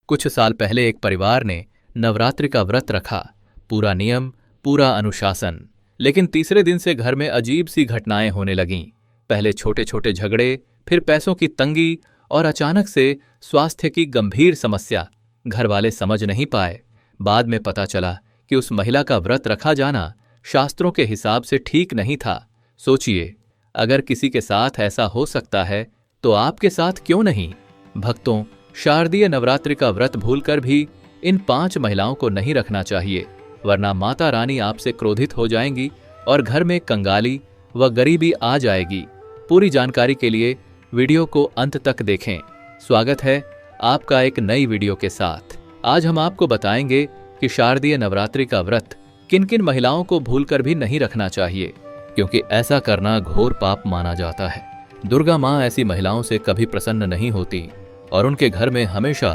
कुछ साल पहले एक परिवार ने नवरात्रि का व्रत रखा। पूरा नियम, पूरा अनुशासन। लेकिन तीसरे दिन से घर में अजीब सी घटनाएं होने लगीं। पहले छोटे छोटे झगड़े, फिर पैसों की तंगी और अचानक से स्वास्थ्य की गंभीर समस्या। घर वाले समझ नहीं पाए। बाद में पता चला कि उस महिला का व्रत रखा जाना शास्त्रों के हिसाब से ठीक नहीं था। सोचिए, अगर किसी के साथ ऐसा हो सकता है तो आपके साथ क्यों नहीं। भक्तों, शारदीय नवरात्रि का व्रत भूलकर भी इन 5 महिलाओं को नहीं रखना चाहिए, वरना माता रानी आपसे क्रोधित हो जाएंगी और घर में कंगाली व गरीबी आ जाएगी। पूरी जानकारी के लिए वीडियो को अंत तक देखें। स्वागत है आपका एक नई वीडियो के साथ। आज हम आपको बताएंगे कि शारदीय नवरात्रि का व्रत किन किन महिलाओं को भूलकर भी नहीं रखना चाहिए, क्योंकि ऐसा करना घोर पाप माना जाता है। दुर्गा माँ ऐसी महिलाओं से कभी प्रसन्न नहीं होती और उनके घर में हमेशा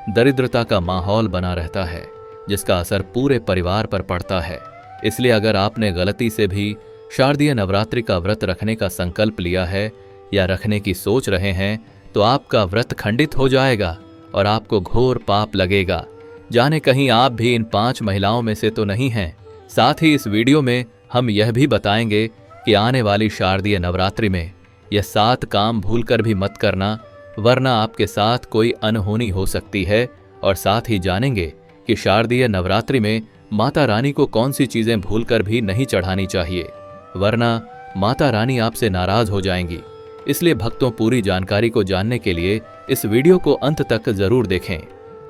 दरिद्रता का माहौल बना रहता है, जिसका असर पूरे परिवार पर पड़ता है। इसलिए अगर आपने गलती से भी शारदीय नवरात्रि का व्रत रखने का संकल्प लिया है या रखने की सोच रहे हैं तो आपका व्रत खंडित हो जाएगा और आपको घोर पाप लगेगा। जाने कहीं आप भी इन 5 महिलाओं में से तो नहीं हैं। साथ ही इस वीडियो में हम यह भी बताएंगे कि आने वाली शारदीय नवरात्रि में यह 7 काम भूलकर भी मत करना, वरना आपके साथ कोई अनहोनी हो सकती है। और साथ ही जानेंगे कि शारदीय नवरात्रि में माता रानी को कौन सी चीजें भूलकर भी नहीं चढ़ानी चाहिए, वरना माता रानी आपसे नाराज हो जाएंगी। इसलिए भक्तों, पूरी जानकारी को जानने के लिए इस वीडियो को अंत तक जरूर देखें,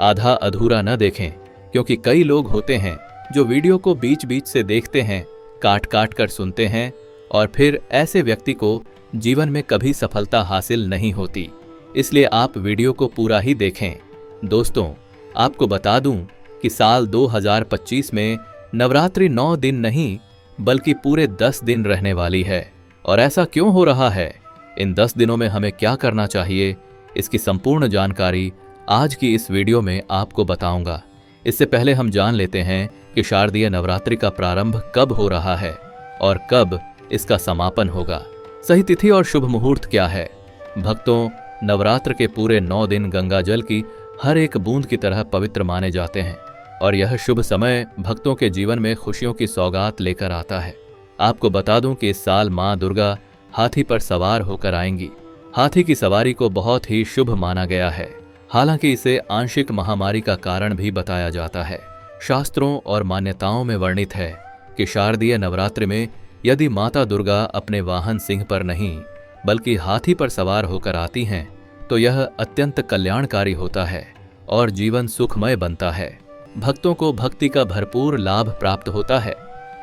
आधा अधूरा न देखें, क्योंकि कई लोग होते हैं जो वीडियो को बीच बीच से देखते हैं, काट काट कर सुनते हैं और फिर ऐसे व्यक्ति को जीवन में कभी सफलता हासिल नहीं होती। इसलिए आप वीडियो को पूरा ही देखें। दोस्तों, आपको बता दूं कि साल 2025 में नवरात्रि 9 दिन नहीं बल्कि पूरे 10 दिन रहने वाली है। और ऐसा क्यों हो रहा है, इन 10 दिनों में हमें क्या करना चाहिए, इसकी संपूर्ण जानकारी आज की इस वीडियो में आपको बताऊंगा। इससे पहले हम जान लेते हैं कि शारदीय नवरात्रि का प्रारंभ कब हो रहा है और कब इसका समापन होगा। सही तिथि और शुभ मुहूर्त क्या है। भक्तों, नवरात्र के पूरे 9 दिन गंगा जल की हर एक बूंद की तरह पवित्र माने जाते हैं और यह शुभ समय भक्तों के जीवन में खुशियों की सौगात लेकर आता है। आपको बता दूं कि इस साल मां दुर्गा हाथी पर सवार होकर आएंगी। हाथी की सवारी को बहुत ही शुभ माना गया है। हालांकि इसे आंशिक महामारी का कारण भी बताया जाता है। शास्त्रों और मान्यताओं में वर्णित है कि शारदीय नवरात्रि में यदि माता दुर्गा अपने वाहन सिंह पर नहीं बल्कि हाथी पर सवार होकर आती हैं तो यह अत्यंत कल्याणकारी होता है और जीवन सुखमय बनता है। भक्तों को भक्ति का भरपूर लाभ प्राप्त होता है।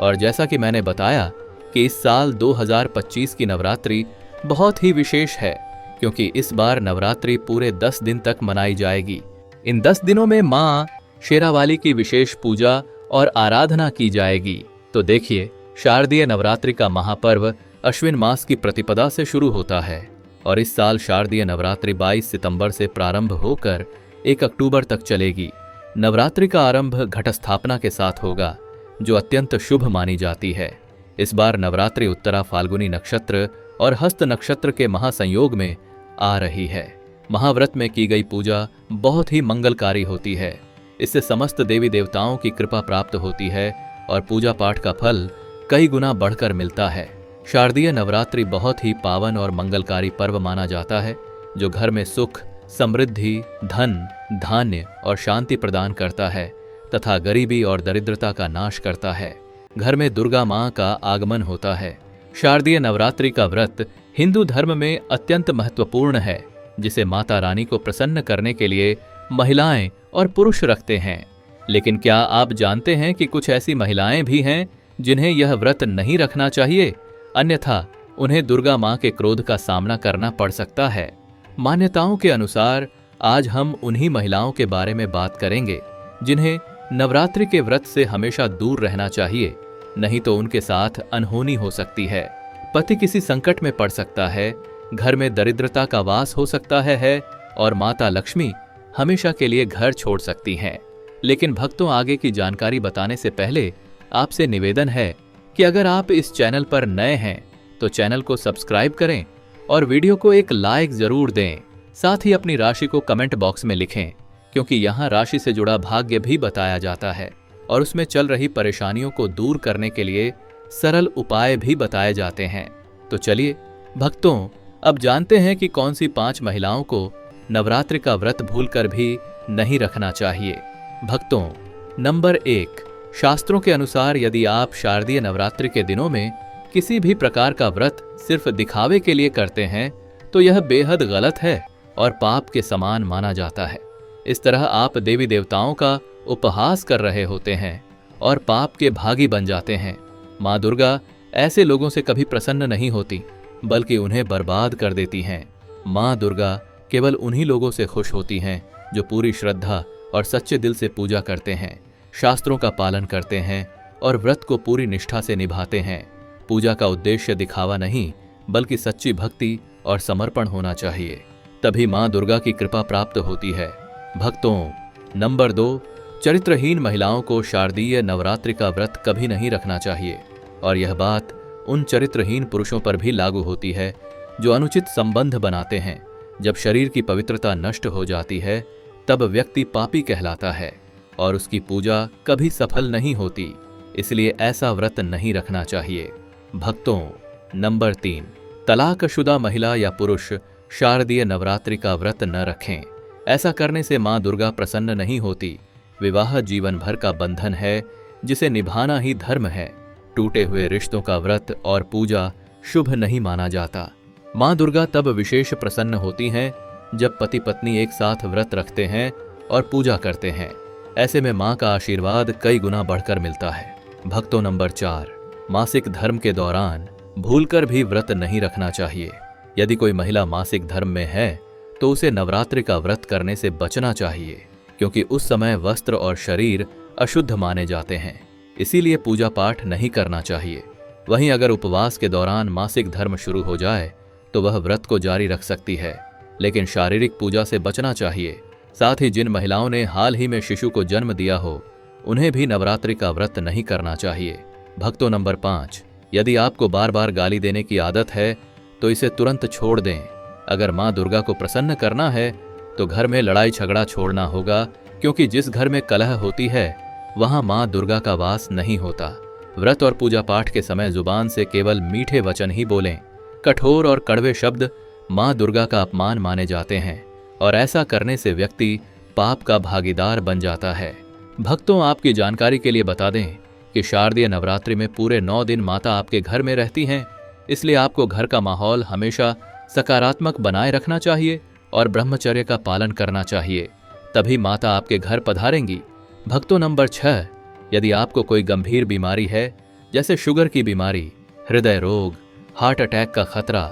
और जैसा कि मैंने बताया कि इस साल 2025 की नवरात्रि बहुत ही विशेष है, क्योंकि इस बार नवरात्रि पूरे 10 दिन तक मनाई जाएगी। इन 10 दिनों में मां शेरावाली की विशेष पूजा और आराधना की जाएगी। तो देखिए, शारदीय नवरात्रि का महापर्व अश्विन मास की प्रतिपदा से शुरू होता है और इस साल शारदीय नवरात्रि 22 सितंबर से प्रारंभ होकर 1 अक्टूबर तक चलेगी। नवरात्रि का आरंभ घट स्थापना के साथ होगा, जो अत्यंत शुभ मानी जाती है। इस बार नवरात्रि उत्तरा फाल्गुनी नक्षत्र और हस्त नक्षत्र के महासंयोग में आ रही है। महाव्रत में की गई पूजा बहुत ही मंगलकारी होती है। इससे समस्त देवी देवताओं की कृपा प्राप्त होती है और पूजा पाठ का फल कई गुना बढ़कर मिलता है। शारदीय नवरात्रि बहुत ही पावन और मंगलकारी पर्व माना जाता है, जो घर में सुख, समृद्धि, धन, धान्य और शांति प्रदान करता है तथा गरीबी और दरिद्रता का नाश करता है। घर में दुर्गा मां का आगमन होता है। शारदीय नवरात्रि का व्रत हिंदू धर्म में अत्यंत महत्वपूर्ण है, जिसे माता रानी को प्रसन्न करने के लिए महिलाएं और पुरुष रखते हैं। लेकिन क्या आप जानते हैं कि कुछ ऐसी महिलाएं भी हैं जिन्हें यह व्रत नहीं रखना चाहिए, अन्यथा उन्हें दुर्गा मां के क्रोध का सामना करना पड़ सकता है। मान्यताओं के अनुसार आज हम उन्हीं महिलाओं के बारे में बात करेंगे जिन्हें नवरात्रि के व्रत से हमेशा दूर रहना चाहिए, नहीं तो उनके साथ अनहोनी हो सकती है। पति किसी संकट में पड़ सकता है, घर में दरिद्रता का वास हो सकता है और माता लक्ष्मी हमेशा के लिए घर छोड़ सकती हैं। लेकिन भक्तों, आगे की जानकारी बताने से पहले आपसे निवेदन है कि अगर आप इस चैनल पर नए हैं तो चैनल को सब्सक्राइब करें और वीडियो को एक लाइक जरूर दें। साथ ही अपनी राशि को कमेंट बॉक्स में लिखें, क्योंकि यहाँ राशि से जुड़ा भाग्य भी बताया जाता है और उसमें चल रही परेशानियों को दूर करने के लिए सरल उपाय भी बताए जाते हैं। तो चलिए भक्तों, अब जानते हैं कि कौन सी 5 महिलाओं को नवरात्रि का व्रत भूलकर भी नहीं रखना चाहिए। भक्तों, नंबर 1, शास्त्रों के अनुसार यदि आप शारदीय नवरात्रि के दिनों में किसी भी प्रकार का व्रत सिर्फ दिखावे के लिए करते हैं तो यह बेहद गलत है और पाप के समान माना जाता है। इस तरह आप देवी देवताओं का उपहास कर रहे होते हैं और पाप के भागी बन जाते हैं। माँ दुर्गा ऐसे लोगों से कभी प्रसन्न नहीं होती, बल्कि उन्हें बर्बाद कर देती हैं। माँ दुर्गा केवल उन्हीं लोगों से खुश होती हैं जो पूरी श्रद्धा और सच्चे दिल से पूजा करते हैं, शास्त्रों का पालन करते हैं और व्रत को पूरी निष्ठा से निभाते हैं। पूजा का उद्देश्य दिखावा नहीं, बल्कि सच्ची भक्ति और समर्पण होना चाहिए, तभी माँ दुर्गा की कृपा प्राप्त होती है। भक्तों, नंबर 2, चरित्रहीन महिलाओं को शारदीय नवरात्रि का व्रत कभी नहीं रखना चाहिए और यह बात उन चरित्रहीन पुरुषों पर भी लागू होती है जो अनुचित संबंध बनाते हैं। जब शरीर की पवित्रता नष्ट हो जाती है तब व्यक्ति पापी कहलाता है और उसकी पूजा कभी सफल नहीं होती, इसलिए ऐसा व्रत नहीं रखना चाहिए। भक्तों, नंबर 3, तलाकशुदा महिला या पुरुष शारदीय नवरात्रि का व्रत न रखें। ऐसा करने से माँ दुर्गा प्रसन्न नहीं होती। विवाह जीवन भर का बंधन है जिसे निभाना ही धर्म है। टूटे हुए रिश्तों का व्रत और पूजा शुभ नहीं माना जाता। माँ दुर्गा तब विशेष प्रसन्न होती हैं जब पति पत्नी एक साथ व्रत रखते हैं और पूजा करते हैं। ऐसे में माँ का आशीर्वाद कई गुना बढ़कर मिलता है। भक्तों, नंबर 4, मासिक धर्म के दौरान भूलकर भी व्रत नहीं रखना चाहिए। यदि कोई महिला मासिक धर्म में है तो उसे नवरात्रि का व्रत करने से बचना चाहिए, क्योंकि उस समय वस्त्र और शरीर अशुद्ध माने जाते हैं, इसीलिए पूजा पाठ नहीं करना चाहिए। वहीं अगर उपवास के दौरान मासिक धर्म शुरू हो जाए तो वह व्रत को जारी रख सकती है, लेकिन शारीरिक पूजा से बचना चाहिए। साथ ही जिन महिलाओं ने हाल ही में शिशु को जन्म दिया हो उन्हें भी नवरात्रि का व्रत नहीं करना चाहिए। भक्तों, नंबर 5, यदि आपको बार बार गाली देने की आदत है तो इसे तुरंत छोड़ दें। अगर माँ दुर्गा को प्रसन्न करना है तो घर में लड़ाई झगड़ा छोड़ना होगा, क्योंकि जिस घर में कलह होती है वहां माँ दुर्गा का वास नहीं होता। व्रत और पूजा पाठ के समय जुबान से केवल मीठे वचन ही बोलें। कठोर और कड़वे शब्द माँ दुर्गा का अपमान माने जाते हैं और ऐसा करने से व्यक्ति पाप का भागीदार बन जाता है। भक्तों, आपकी जानकारी के लिए बता दें कि शारदीय नवरात्रि में पूरे 9 दिन माता आपके घर में रहती हैं, इसलिए आपको घर का माहौल हमेशा सकारात्मक बनाए रखना चाहिए और ब्रह्मचर्य का पालन करना चाहिए, तभी माता आपके घर पधारेंगी। भक्तों, नंबर 6, यदि आपको कोई गंभीर बीमारी है जैसे शुगर की बीमारी, हृदय रोग, हार्ट अटैक का खतरा,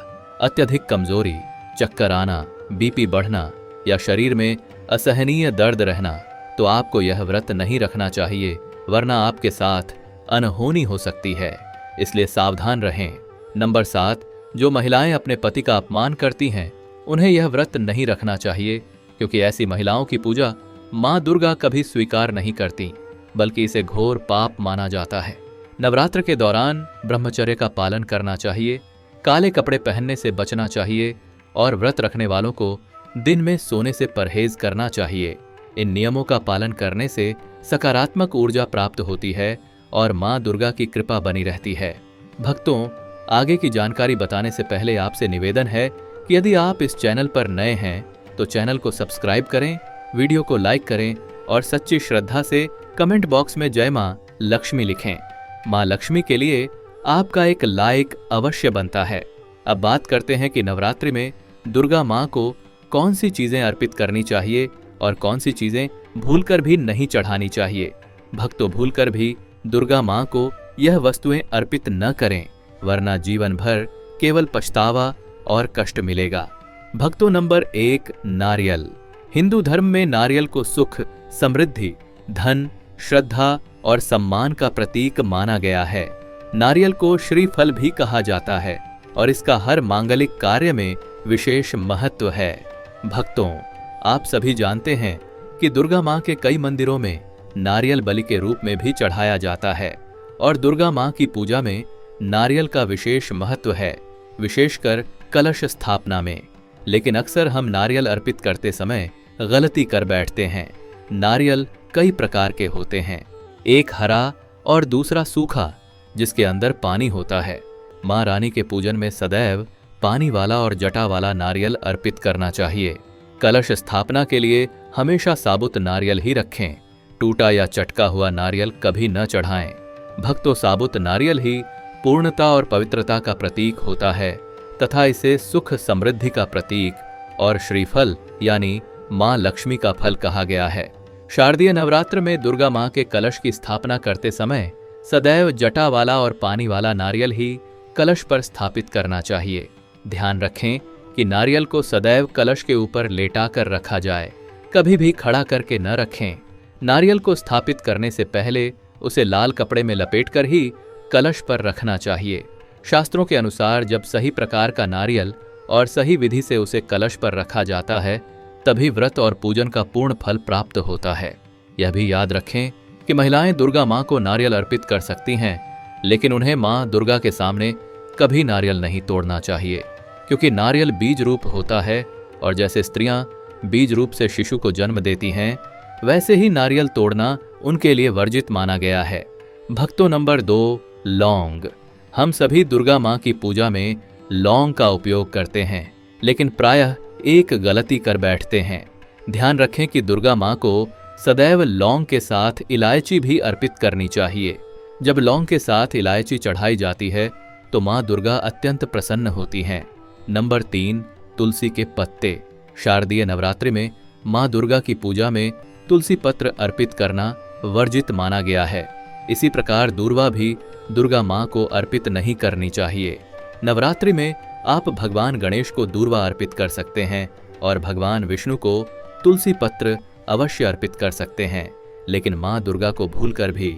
अत्यधिक कमजोरी, चक्कर आना, बीपी बढ़ना या शरीर में असहनीय दर्द रहना, तो आपको यह व्रत नहीं रखना चाहिए, वरना आपके साथ अनहोनी हो सकती है, इसलिए सावधान रहें। नंबर 7, जो महिलाएं अपने पति का अपमान करती हैं उन्हें यह व्रत नहीं रखना चाहिए, क्योंकि ऐसी महिलाओं की पूजा माँ दुर्गा कभी स्वीकार नहीं करती, बल्कि इसे घोर पाप माना जाता है। नवरात्र के दौरान ब्रह्मचर्य का पालन करना चाहिए, काले कपड़े पहनने से बचना चाहिए और व्रत रखने वालों को दिन में सोने से परहेज करना चाहिए। इन नियमों का पालन करने से सकारात्मक ऊर्जा प्राप्त होती है और माँ दुर्गा की कृपा बनी रहती है। भक्तों, आगे की जानकारी बताने से पहले आपसे निवेदन है कि यदि आप इस चैनल पर नए हैं तो चैनल को सब्सक्राइब करें, वीडियो को लाइक करें और सच्ची श्रद्धा से कमेंट बॉक्स में जय माँ लक्ष्मी लिखें। माँ लक्ष्मी के लिए आपका एक लाइक अवश्य बनता है। अब बात करते हैं कि नवरात्रि में दुर्गा माँ को कौन सी चीजें अर्पित करनी चाहिए और कौन सी चीजें भूलकर भी नहीं चढ़ानी चाहिए। भक्तों, भूलकर भी दुर्गा माँ को यह वस्तुएं अर्पित न करें, वरना जीवन भर केवल पछतावा और कष्ट मिलेगा। भक्तों, नंबर 1, नारियल। हिंदू धर्म में नारियल को सुख, समृद्धि, धन, श्रद्धा और सम्मान का प्रतीक माना गया है। नारियल को श्रीफल भी कहा जाता है और इसका हर मांगलिक कार्य में विशेष महत्व है। भक्तों, आप सभी जानते हैं कि दुर्गा माँ के कई मंदिरों में नारियल बलि के रूप में भी चढ़ाया जाता है और दुर्गा माँ की पूजा में नारियल का विशेष महत्व है, विशेषकर कलश स्थापना में। लेकिन अक्सर हम नारियल अर्पित करते समय गलती कर बैठते हैं। नारियल कई प्रकार के होते हैं, एक हरा और दूसरा सूखा जिसके अंदर पानी होता है। मां रानी के पूजन में सदैव पानी वाला और जटा वाला नारियल अर्पित करना चाहिए। कलश स्थापना के लिए हमेशा साबुत नारियल ही रखें, टूटा या चटका हुआ नारियल कभी न चढ़ाएं। भक्तों, साबुत नारियल ही पूर्णता और पवित्रता का प्रतीक होता है तथा इसे सुख समृद्धि का प्रतीक और श्रीफल यानी मां लक्ष्मी का फल कहा गया है। शारदीय नवरात्र में दुर्गा मां के कलश की स्थापना करते समय सदैव जटा वाला और पानी वाला नारियल ही कलश पर स्थापित करना चाहिए। ध्यान रखें कि नारियल को सदैव कलश के ऊपर लेटा कर रखा जाए, कभी भी खड़ा करके न रखें। नारियल को स्थापित करने से पहले उसे लाल कपड़े में लपेटकर ही कलश पर रखना चाहिए। शास्त्रों के अनुसार जब सही प्रकार का नारियल और सही विधि से उसे कलश पर रखा जाता है तभी व्रत और पूजन का पूर्ण फल प्राप्त होता है। यह भी याद रखें कि महिलाएं दुर्गा मां को नारियल अर्पित कर सकती हैं, लेकिन उन्हें मां दुर्गा के सामने कभी नारियल नहीं तोड़ना चाहिए, क्योंकि नारियल बीज रूप होता है और जैसे स्त्रियां बीज रूप से शिशु को जन्म देती हैं, वैसे ही नारियल तोड़ना उनके लिए वर्जित माना गया है। भक्तों, नंबर 2, लौंग। हम सभी दुर्गा मां की पूजा में लौंग का उपयोग करते हैं, लेकिन प्रायः एक गलती कर बैठते हैं। ध्यान रखें कि दुर्गा मां को सदैव लौंग के साथ इलायची भी अर्पित करनी चाहिए। जब लौंग के साथ इलायची चढ़ाई जाती है तो मां दुर्गा अत्यंत प्रसन्न होती हैं। नंबर 3, तुलसी के पत्ते। शारदीय नवरात्रि में मां दुर्गा की पूजा में तुलसी पत्र अर्पित करना वर्जित माना गया है। इसी प्रकार दूर्वा भी दुर्गा मां को अर्पित नहीं करनी चाहिए। नवरात्रि में आप भगवान गणेश को दूर्वा अर्पित कर सकते हैं और भगवान विष्णु को तुलसी पत्र अवश्य अर्पित कर सकते हैं, लेकिन मां दुर्गा को भूलकर भी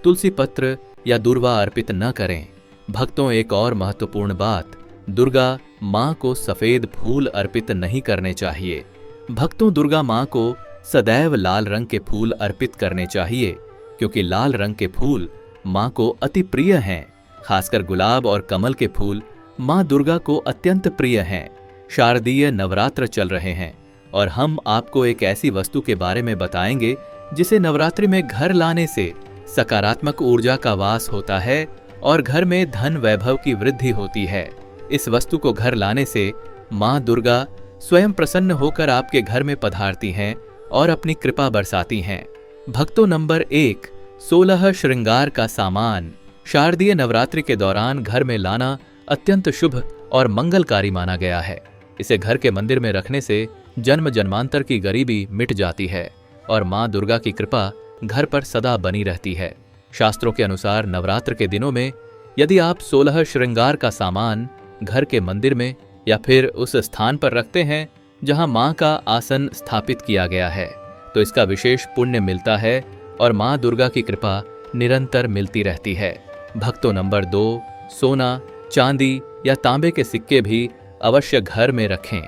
तुलसी पत्र या दूर्वा अर्पित न करें। भक्तों, एक और महत्वपूर्ण बात, दुर्गा मां को सफेद फूल अर्पित नहीं करने चाहिए। भक्तों, दुर्गा मां को सदैव लाल रंग के फूल अर्पित करने चाहिए, क्योंकि लाल रंग के फूल मां को अति प्रिय हैं। खासकर गुलाब और कमल के फूल मां दुर्गा को अत्यंत प्रिय हैं। शारदीय नवरात्र चल रहे हैं और हम आपको एक ऐसी वस्तु के बारे में बताएंगे जिसे नवरात्रि में घर लाने से सकारात्मक ऊर्जा का वास होता है और घर में धन वैभव की वृद्धि होती है। इस वस्तु को घर लाने से मां दुर्गा स्वयं प्रसन्न होकर आपके घर में पधारती हैं और अपनी कृपा बरसाती हैं। भक्तों, नंबर 1, 16 श्रृंगार का सामान। शारदीय नवरात्रि के दौरान घर में लाना अत्यंत शुभ और मंगलकारी माना गया है। इसे घर के मंदिर में रखने से जन्म जन्मांतर की गरीबी मिट जाती है और मां दुर्गा की कृपा घर पर सदा बनी रहती है। शास्त्रों के अनुसार नवरात्र के दिनों में यदि आप 16 श्रृंगार का सामान घर के मंदिर में या फिर उस स्थान पर रखते हैं जहां मां का आसन स्थापित किया गया है, तो इसका विशेष पुण्य मिलता है और मां दुर्गा की कृपा निरंतर मिलती रहती है। भक्तों, नंबर 2, सोना, चांदी या तांबे के सिक्के भी अवश्य घर में रखें,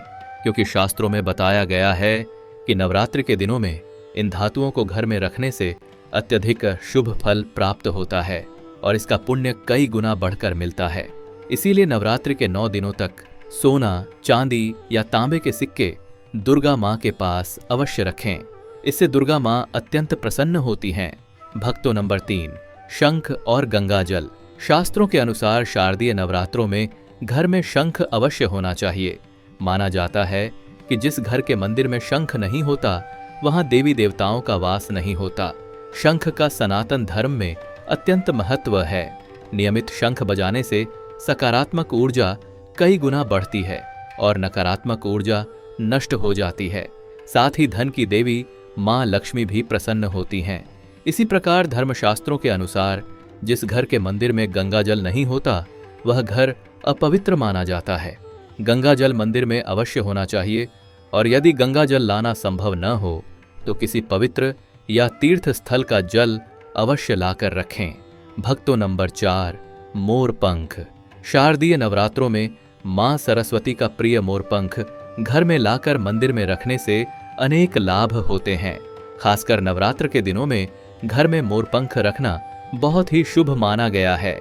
क्योंकि शास्त्रों में बताया गया है कि नवरात्रि के दिनों में इन धातुओं को घर में रखने से अत्यधिक शुभ फल प्राप्त होता है और इसका पुण्य कई गुना बढ़कर मिलता है। इसीलिए नवरात्रि के 9 दिनों तक सोना, चांदी या तांबे के सिक्के दुर्गा मां के पास अवश्य रखें। इससे दुर्गा मां अत्यंत प्रसन्न होती हैं। भक्तों, नंबर 3, शंख और गंगा जल। शास्त्रों के अनुसार शारदीय नवरात्रों में घर में शंख अवश्य होना चाहिए। माना जाता है कि जिस घर के मंदिर में शंख नहीं होता वहां देवी देवताओं का वास नहीं होता। शंख का सनातन धर्म में अत्यंत महत्व है। नियमित शंख बजाने से सकारात्मक ऊर्जा कई गुना बढ़ती है और नकारात्मक ऊर्जा नष्ट हो जाती है। साथ ही धन की देवी मां लक्ष्मी भी प्रसन्न होती हैं। इसी प्रकार धर्मशास्त्रों के अनुसार जिस घर के मंदिर में गंगा जल नहीं होता वह घर अपवित्र माना जाता है। गंगा जल मंदिर में अवश्य होना चाहिए और यदि गंगा जल लाना संभव न हो तो किसी पवित्र या तीर्थ स्थल का जल अवश्य लाकर रखें। भक्तों, नंबर 4, मोरपंख। शारदीय नवरात्रों में मां सरस्वती का प्रिय मोरपंख घर में लाकर मंदिर में रखने से अनेक लाभ होते हैं। खासकर नवरात्र के दिनों में घर में मोरपंख रखना बहुत ही शुभ माना गया है।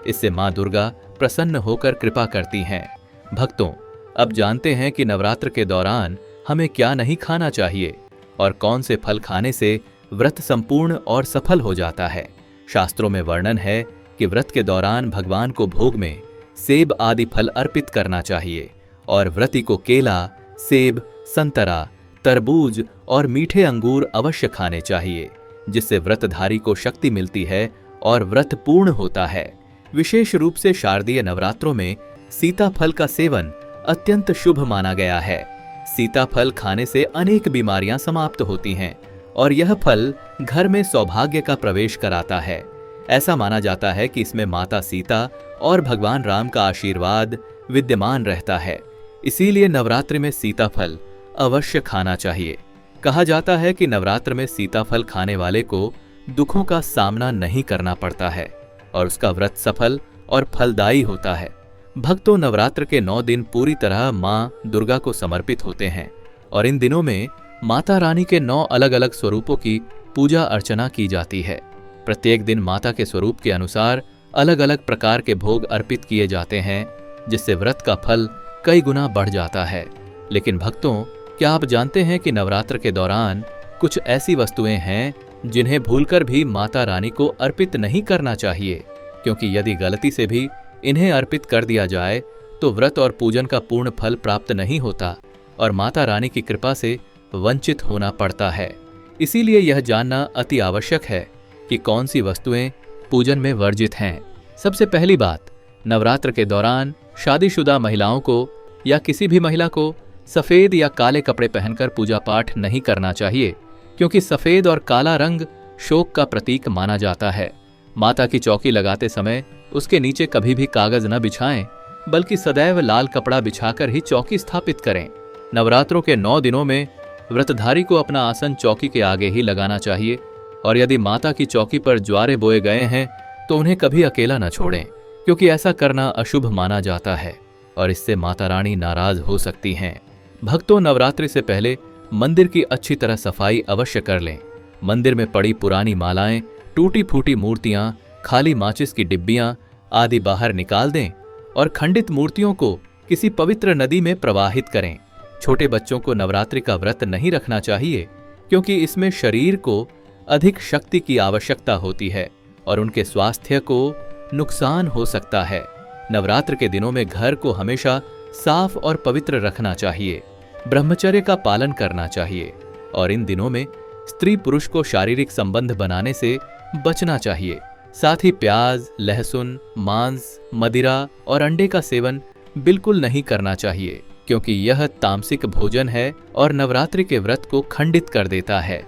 इससे मां दुर्गा प्रसन्न होकर कृपा करती हैं। भक्तों, अब जानते हैं कि नवरात्र के दौरान हमें क्या नहीं खाना चाहिए। और कौन से फल खाने से व्रत संपूर्ण और सफल हो जाता है। शास्त्रों में वर्णन है कि व्रत के दौरान भगवान को भोग में सेब आदि फल अर्पित करना चाहिए और व्रती को केला, सेब, संतरा, तरबूज और मीठे अंगूर अवश्य खाने चाहिए, जिससे व्रतधारी को शक्ति मिलती है और व्रत पूर्ण होता है। विशेष रूप से शारदीय नवरात्रों में सीताफल का सेवन अत्यंत शुभ माना गया है। सीताफल खाने से अनेक बीमारियां समाप्त होती हैं और यह फल घर में सौभाग्य का प्रवेश कराता है। ऐसा माना जाता है कि इसमें माता सीता और भगवान राम का आशीर्वाद विद्यमान रहता है। इसीलिए नवरात्रि में सीताफल अवश्य खाना चाहिए। कहा जाता है कि नवरात्र में सीताफल खाने वाले को दुखों का सामना नहीं करना पड़ता है और उसका व्रत सफल और फलदायी होता है। भक्तों नवरात्र के 9 दिन पूरी तरह मां दुर्गा को समर्पित होते हैं और इन दिनों में माता रानी के 9 अलग अलग स्वरूपों की पूजा अर्चना की जाती है। प्रत्येक दिन माता के स्वरूप के अनुसार अलग अलग प्रकार के भोग अर्पित किए जाते हैं, जिससे व्रत का फल कई गुना बढ़ जाता है। लेकिन भक्तों, क्या आप जानते हैं कि नवरात्र के दौरान कुछ ऐसी वस्तुएं हैं जिन्हें भूलकर भी माता रानी को अर्पित नहीं करना चाहिए, क्योंकि यदि गलती से भी इन्हें अर्पित कर दिया जाए तो व्रत और पूजन का पूर्ण फल प्राप्त नहीं होता और माता रानी की कृपा से वंचित होना पड़ता है। इसीलिए यह जानना अति आवश्यक है कि कौन सी वस्तुएं पूजन में वर्जित हैं। सबसे पहली बात, नवरात्र के दौरान शादीशुदा महिलाओं को या किसी भी महिला को सफेद या काले कपड़े पहनकर पूजा पाठ नहीं करना चाहिए, क्योंकि सफेद और काला रंग शोक का प्रतीक माना जाता है। माता की चौकी लगाते समय उसके नीचे कभी भी कागज न बिछाएं, बल्कि सदैव लाल कपड़ा बिछाकर ही चौकी स्थापित करें। नवरात्रों के 9 दिनों में व्रतधारी को अपना आसन चौकी के आगे ही लगाना चाहिए और यदि माता की चौकी पर ज्वारे बोए गए हैं तो उन्हें कभी अकेला न छोड़ें, क्योंकि ऐसा करना अशुभ माना जाता है और इससे माता रानी नाराज हो सकती हैं। भक्तों, नवरात्रि से पहले मंदिर की अच्छी तरह सफाई अवश्य कर लें। मंदिर में पड़ी पुरानी मालाएं, टूटी फूटी मूर्तियां, खाली माचिस की डिब्बियां आदि बाहर निकाल दें और खंडित मूर्तियों को किसी पवित्र नदी में प्रवाहित करें। छोटे बच्चों को नवरात्रि का व्रत नहीं रखना चाहिए, क्योंकि इसमें शरीर को अधिक शक्ति की आवश्यकता होती है और उनके स्वास्थ्य को नुकसान हो सकता है। नवरात्र के दिनों में घर को हमेशा साफ और पवित्र रखना चाहिए, ब्रह्मचर्य का पालन करना चाहिए और इन दिनों में स्त्री पुरुष को शारीरिक संबंध बनाने से बचना चाहिए। साथ ही प्याज, लहसुन, मांस, मदिरा और अंडे का सेवन बिल्कुल नहीं करना चाहिए, क्योंकि यह तामसिक भोजन है और नवरात्रि के व्रत को खंडित कर देता है।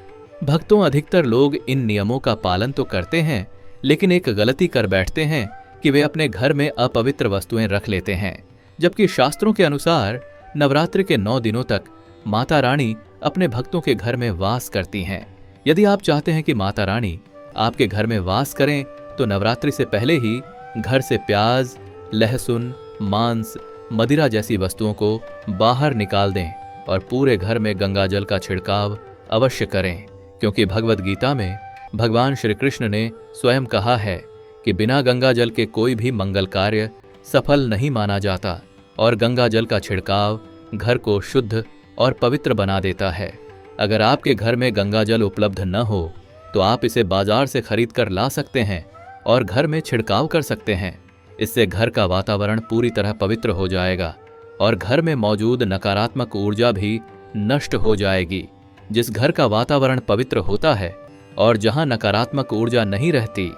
भक्तों, अधिकतर लोग इन नियमों का पालन तो करते हैं, लेकिन एक गलती कर बैठते हैं कि वे अपने घर में अपवित्र वस्तुएं रख लेते हैं, जबकि शास्त्रों के अनुसार नवरात्रि के 9 दिनों तक माता रानी अपने भक्तों के घर में वास करती हैं। यदि आप चाहते हैं कि माता रानी आपके घर में वास करें तो नवरात्रि से पहले ही घर से प्याज, लहसुन, मांस, मदिरा जैसी वस्तुओं को बाहर निकाल दें और पूरे घर में गंगा जल का छिड़काव अवश्य करें, क्योंकि भगवद गीता में भगवान श्री कृष्ण ने स्वयं कहा है कि बिना गंगा जल के कोई भी मंगल कार्य सफल नहीं माना जाता और गंगा जल का छिड़काव घर को शुद्ध और पवित्र बना देता है। अगर आपके घर में गंगा जल उपलब्ध न हो तो आप इसे बाजार से खरीद कर ला सकते हैं और घर में छिड़काव कर सकते हैं। इससे घर का वातावरण पूरी तरह पवित्र हो जाएगा और घर में मौजूद नकारात्मक ऊर्जा भी नष्ट हो जाएगी। जिस घर का वातावरण पवित्र होता है और जहां नकारात्मक ऊर्जा नहीं रहती,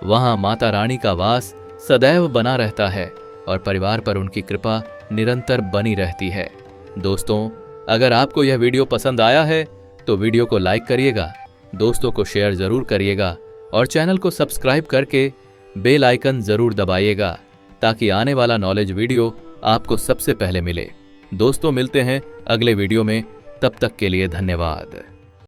वहां माता रानी का वास सदैव बना रहता है और परिवार पर उनकी कृपा निरंतर बनी रहती है। दोस्तों, अगर आपको यह वीडियो पसंद आया है तो वीडियो को लाइक करिएगा, दोस्तों को शेयर जरूर करिएगा और चैनल को सब्सक्राइब करके बेल आइकन जरूर दबाइएगा, ताकि आने वाला नॉलेज वीडियो आपको सबसे पहले मिले। दोस्तों, मिलते हैं अगले वीडियो में, तब तक के लिए धन्यवाद।